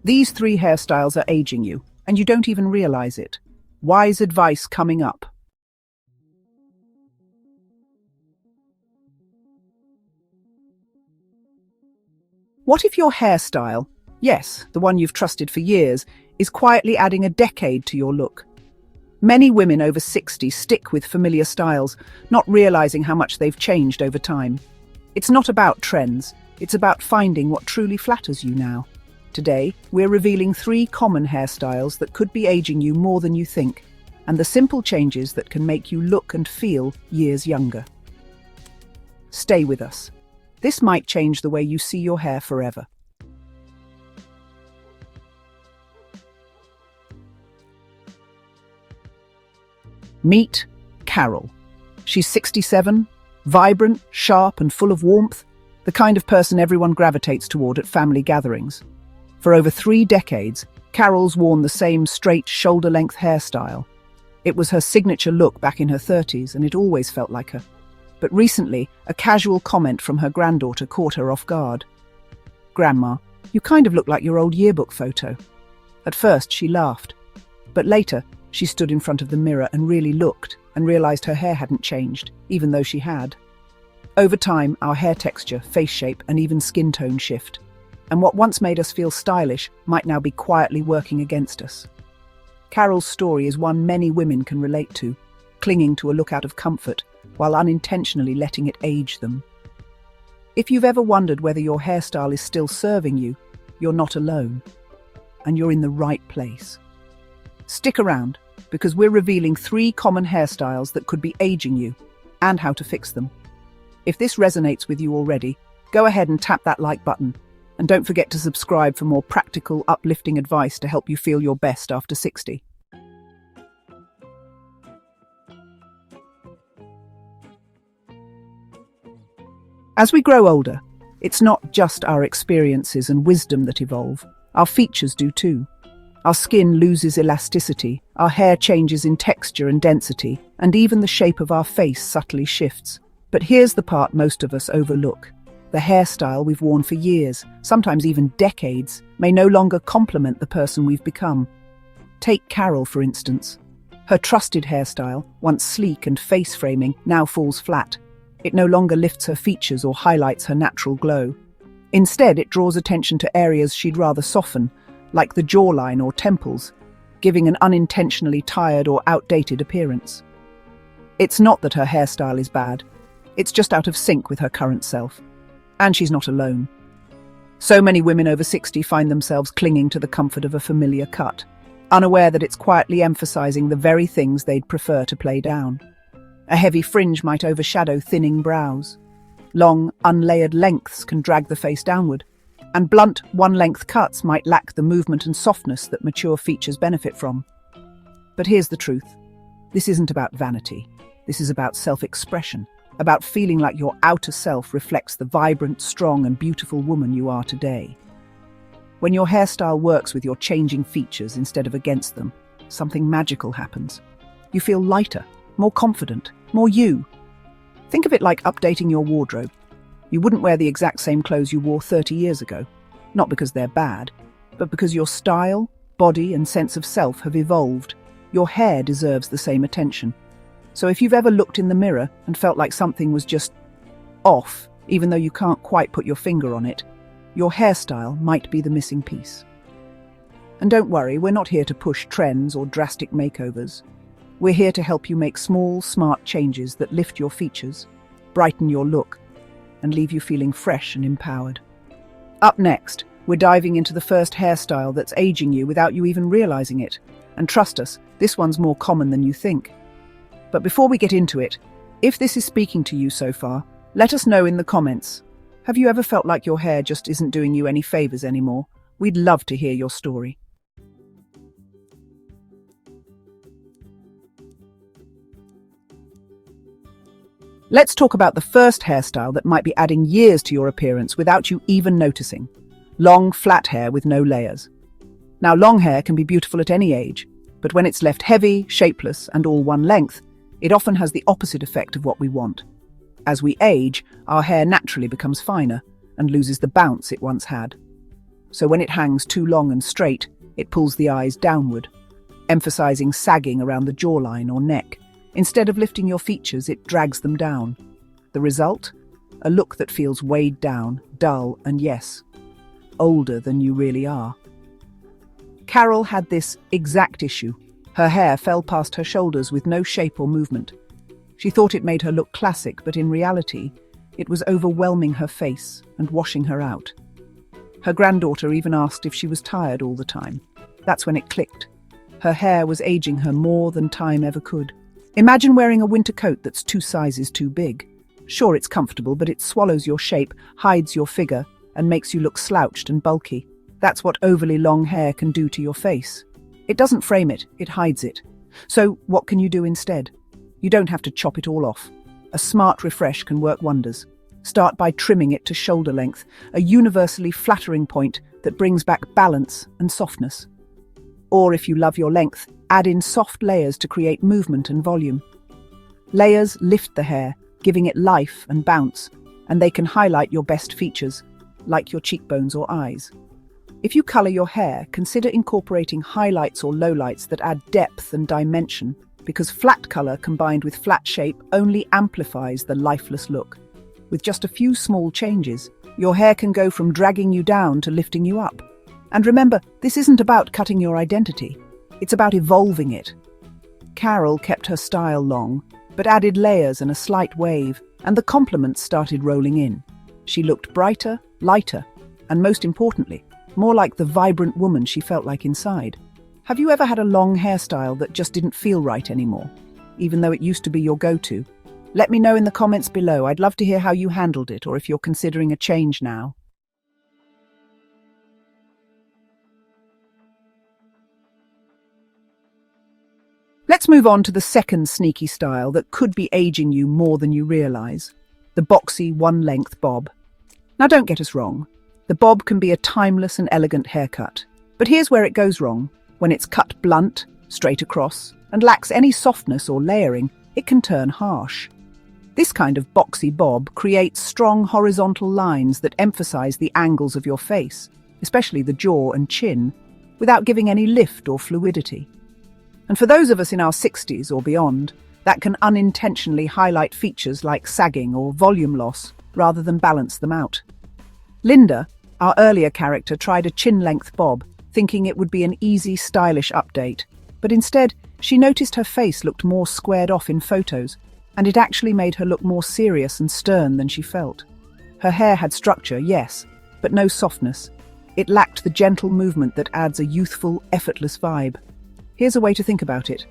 These three hairstyles are aging you, and you don't even realize it. Wise advice coming up. What if your hairstyle, yes, the one you've trusted for years, is quietly adding a decade to your look? Many women over 60 stick with familiar styles, not realizing how much they've changed over time. It's not about trends, it's about finding what truly flatters you now. Today, we're revealing 3 common hairstyles that could be aging you more than you think, and the simple changes that can make you look and feel years younger. Stay with us. This might change the way you see your hair forever. Meet Carol. She's 67, vibrant, sharp, and full of warmth, the kind of person everyone gravitates toward at family gatherings. For over 3 decades, Carol's worn the same straight, shoulder-length hairstyle. It was her signature look back in her 30s, and it always felt like her. But recently, a casual comment from her granddaughter caught her off guard. "Grandma, you kind of look like your old yearbook photo." At first, she laughed. But later, she stood in front of the mirror and really looked, and realized her hair hadn't changed, even though she had. Over time, our hair texture, face shape, and even skin tone shift. And what once made us feel stylish might now be quietly working against us. Carol's story is one many women can relate to, clinging to a look out of comfort, while unintentionally letting it age them. If you've ever wondered whether your hairstyle is still serving you, you're not alone. And you're in the right place. Stick around, because we're revealing 3 common hairstyles that could be aging you, and how to fix them. If this resonates with you already, go ahead and tap that like button. And don't forget to subscribe for more practical, uplifting advice to help you feel your best after 60. As we grow older, it's not just our experiences and wisdom that evolve. Our features do too. Our skin loses elasticity, our hair changes in texture and density, and even the shape of our face subtly shifts. But here's the part most of us overlook. The hairstyle we've worn for years, sometimes even decades, may no longer complement the person we've become. Take Carol, for instance. Her trusted hairstyle, once sleek and face-framing, now falls flat. It no longer lifts her features or highlights her natural glow. Instead, it draws attention to areas she'd rather soften, like the jawline or temples, giving an unintentionally tired or outdated appearance. It's not that her hairstyle is bad. It's just out of sync with her current self. And she's not alone. So many women over 60 find themselves clinging to the comfort of a familiar cut, unaware that it's quietly emphasizing the very things they'd prefer to play down. A heavy fringe might overshadow thinning brows. Long, unlayered lengths can drag the face downward, and blunt, one-length cuts might lack the movement and softness that mature features benefit from. But here's the truth. This isn't about vanity. This is about self-expression. About feeling like your outer self reflects the vibrant, strong, and beautiful woman you are today. When your hairstyle works with your changing features instead of against them, something magical happens. You feel lighter, more confident, more you. Think of it like updating your wardrobe. You wouldn't wear the exact same clothes you wore 30 years ago, not because they're bad, but because your style, body, and sense of self have evolved. Your hair deserves the same attention. So if you've ever looked in the mirror and felt like something was just off, even though you can't quite put your finger on it, your hairstyle might be the missing piece. And don't worry, we're not here to push trends or drastic makeovers. We're here to help you make small, smart changes that lift your features, brighten your look, and leave you feeling fresh and empowered. Up next, we're diving into the first hairstyle that's aging you without you even realizing it. And trust us, this one's more common than you think. But before we get into it, if this is speaking to you so far, let us know in the comments. Have you ever felt like your hair just isn't doing you any favors anymore? We'd love to hear your story. Let's talk about the first hairstyle that might be adding years to your appearance without you even noticing. Long, flat hair with no layers. Now, long hair can be beautiful at any age, but when it's left heavy, shapeless, and all one length, it often has the opposite effect of what we want. As we age, our hair naturally becomes finer and loses the bounce it once had. so when it hangs too long and straight, it pulls the eyes downward, emphasizing sagging around the jawline or neck. Instead of lifting your features, it drags them down. The result? A look that feels weighed down, dull, and yes, older than you really are. Carol had this exact issue. Her hair fell past her shoulders with no shape or movement. She thought it made her look classic, but in reality, it was overwhelming her face and washing her out. Her granddaughter even asked if she was tired all the time. That's when it clicked. Her hair was aging her more than time ever could. Imagine wearing a winter coat that's 2 sizes too big. Sure, it's comfortable, but it swallows your shape, hides your figure, and makes you look slouched and bulky. That's what overly long hair can do to your face. It doesn't frame it, it hides it. So what can you do instead? You don't have to chop it all off. A smart refresh can work wonders. Start by trimming it to shoulder length, a universally flattering point that brings back balance and softness. Or if you love your length, add in soft layers to create movement and volume. Layers lift the hair, giving it life and bounce, and they can highlight your best features, like your cheekbones or eyes. If you color your hair, consider incorporating highlights or lowlights that add depth and dimension, because flat color combined with flat shape only amplifies the lifeless look. With just a few small changes, your hair can go from dragging you down to lifting you up. And remember, this isn't about cutting your identity. It's about evolving it. Carol kept her style long, but added layers and a slight wave, and the compliments started rolling in. She looked brighter, lighter, and most importantly, more like the vibrant woman she felt like inside. Have you ever had a long hairstyle that just didn't feel right anymore, even though it used to be your go-to? Let me know in the comments below. I'd love to hear how you handled it, or if you're considering a change now. Let's move on to the second sneaky style that could be aging you more than you realize: the boxy one-length bob. Now don't get us wrong, the bob can be a timeless and elegant haircut. But here's where it goes wrong. When it's cut blunt, straight across, and lacks any softness or layering, it can turn harsh. This kind of boxy bob creates strong horizontal lines that emphasize the angles of your face, especially the jaw and chin, without giving any lift or fluidity. And for those of us in our 60s or beyond, that can unintentionally highlight features like sagging or volume loss rather than balance them out. Linda, our earlier character, tried a chin-length bob, thinking it would be an easy, stylish update. But instead, she noticed her face looked more squared off in photos, and it actually made her look more serious and stern than she felt. Her hair had structure, yes, but no softness. It lacked the gentle movement that adds a youthful, effortless vibe. Here's a way to think about it.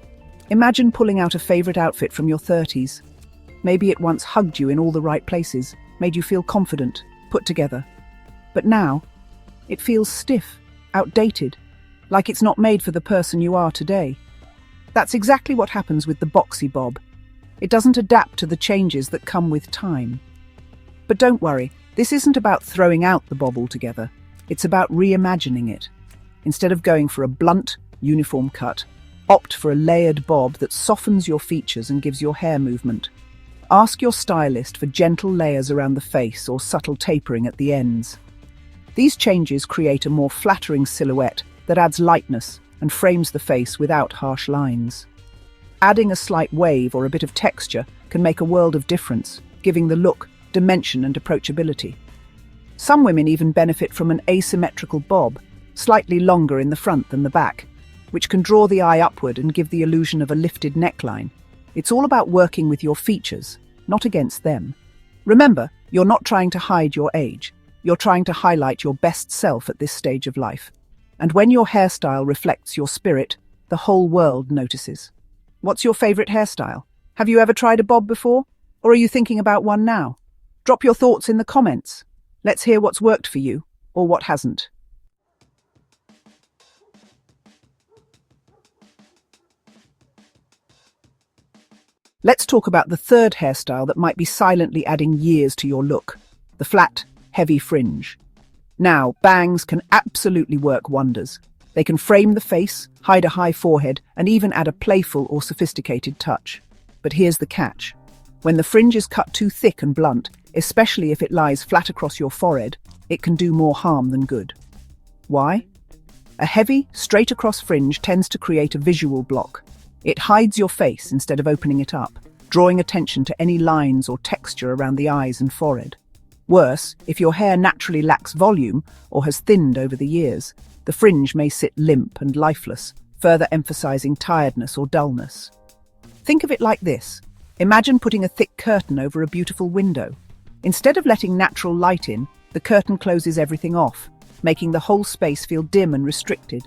Imagine pulling out a favorite outfit from your 30s. Maybe it once hugged you in all the right places, made you feel confident, put together. But now, it feels stiff, outdated, like it's not made for the person you are today. That's exactly what happens with the boxy bob. It doesn't adapt to the changes that come with time. But don't worry, this isn't about throwing out the bob altogether. It's about reimagining it. Instead of going for a blunt, uniform cut, opt for a layered bob that softens your features and gives your hair movement. Ask your stylist for gentle layers around the face or subtle tapering at the ends. These changes create a more flattering silhouette that adds lightness and frames the face without harsh lines. Adding a slight wave or a bit of texture can make a world of difference, giving the look dimension and approachability. Some women even benefit from an asymmetrical bob, slightly longer in the front than the back, which can draw the eye upward and give the illusion of a lifted neckline. It's all about working with your features, not against them. Remember, you're not trying to hide your age. You're trying to highlight your best self at this stage of life. And when your hairstyle reflects your spirit, the whole world notices. What's your favorite hairstyle? Have you ever tried a bob before? Or are you thinking about one now? Drop your thoughts in the comments. Let's hear what's worked for you, or what hasn't. Let's talk about the third hairstyle that might be silently adding years to your look: the flat, heavy fringe. Now, bangs can absolutely work wonders. They can frame the face, hide a high forehead, and even add a playful or sophisticated touch. But here's the catch. When the fringe is cut too thick and blunt, especially if it lies flat across your forehead, it can do more harm than good. Why? A heavy, straight-across fringe tends to create a visual block. It hides your face instead of opening it up, drawing attention to any lines or texture around the eyes and forehead. Worse, if your hair naturally lacks volume or has thinned over the years, the fringe may sit limp and lifeless, further emphasizing tiredness or dullness. Think of it like this. Imagine putting a thick curtain over a beautiful window. Instead of letting natural light in, the curtain closes everything off, making the whole space feel dim and restricted.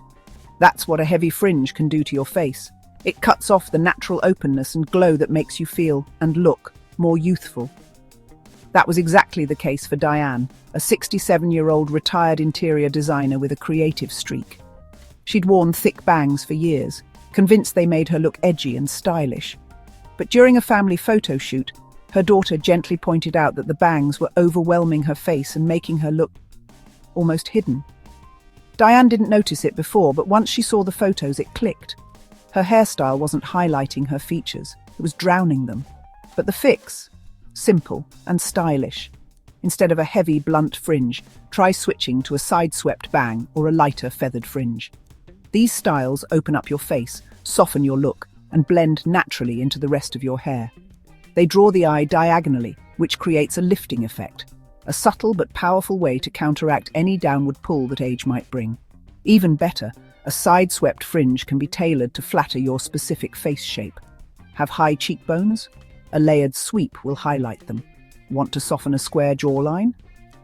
That's what a heavy fringe can do to your face. It cuts off the natural openness and glow that makes you feel and look more youthful. That was exactly the case for Diane, a 67-year-old retired interior designer with a creative streak. She'd worn thick bangs for years, convinced they made her look edgy and stylish. But during a family photo shoot, her daughter gently pointed out that the bangs were overwhelming her face and making her look almost hidden. Diane didn't notice it before, but once she saw the photos, it clicked. Her hairstyle wasn't highlighting her features, it was drowning them. But the fix? Simple and stylish. Instead of a heavy, blunt fringe, try switching to a side-swept bang or a lighter, feathered fringe. These styles open up your face, soften your look, and blend naturally into the rest of your hair. They draw the eye diagonally, which creates a lifting effect, a subtle but powerful way to counteract any downward pull that age might bring. Even better, a side-swept fringe can be tailored to flatter your specific face shape. Have high cheekbones? A layered sweep will highlight them. Want to soften a square jawline?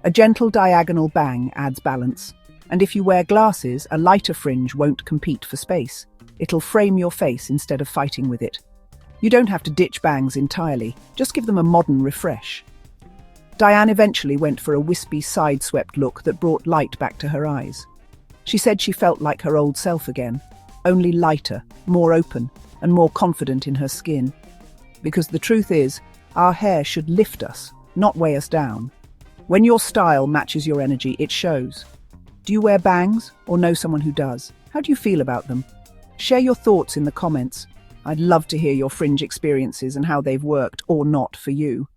A gentle diagonal bang adds balance. And if you wear glasses, a lighter fringe won't compete for space. It'll frame your face instead of fighting with it. You don't have to ditch bangs entirely, just give them a modern refresh. Diane eventually went for a wispy side-swept look that brought light back to her eyes. She said she felt like her old self again, only lighter, more open, and more confident in her skin. Because the truth is, our hair should lift us, not weigh us down. When your style matches your energy, it shows. Do you wear bangs or know someone who does? How do you feel about them? Share your thoughts in the comments. I'd love to hear your fringe experiences and how they've worked or not for you.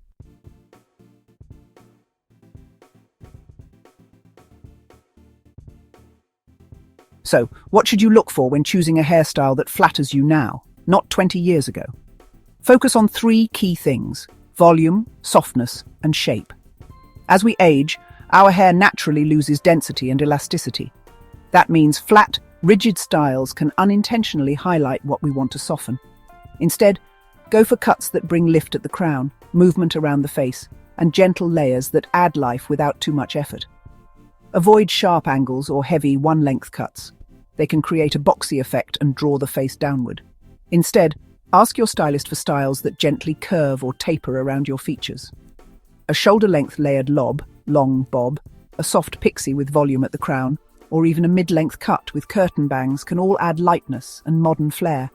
So, what should you look for when choosing a hairstyle that flatters you now, not 20 years ago? Focus on 3 key things: volume, softness, and shape. As we age, our hair naturally loses density and elasticity. That means flat, rigid styles can unintentionally highlight what we want to soften. Instead, go for cuts that bring lift at the crown, movement around the face, and gentle layers that add life without too much effort. Avoid sharp angles or heavy one-length cuts. They can create a boxy effect and draw the face downward. Instead, ask your stylist for styles that gently curve or taper around your features. A shoulder-length layered lob, long bob, a soft pixie with volume at the crown, or even a mid-length cut with curtain bangs can all add lightness and modern flair.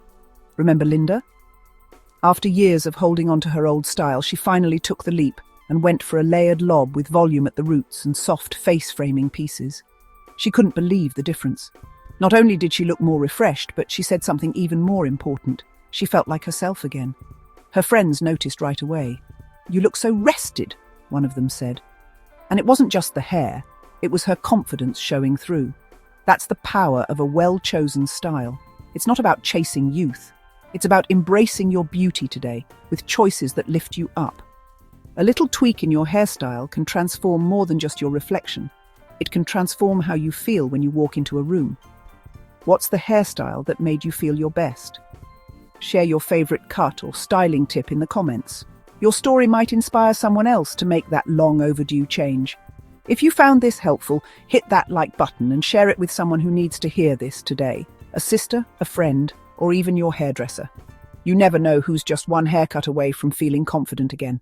Remember Linda? After years of holding on to her old style, she finally took the leap and went for a layered lob with volume at the roots and soft face-framing pieces. She couldn't believe the difference. Not only did she look more refreshed, but she said something even more important. She felt like herself again. Her friends noticed right away. "You look so rested," one of them said. And it wasn't just the hair, it was her confidence showing through. That's the power of a well-chosen style. It's not about chasing youth. It's about embracing your beauty today with choices that lift you up. A little tweak in your hairstyle can transform more than just your reflection. It can transform how you feel when you walk into a room. What's the hairstyle that made you feel your best? Share your favorite cut or styling tip in the comments. Your story might inspire someone else to make that long overdue change. If you found this helpful, hit that like button and share it with someone who needs to hear this today. A sister, a friend, or even your hairdresser. You never know who's just one haircut away from feeling confident again.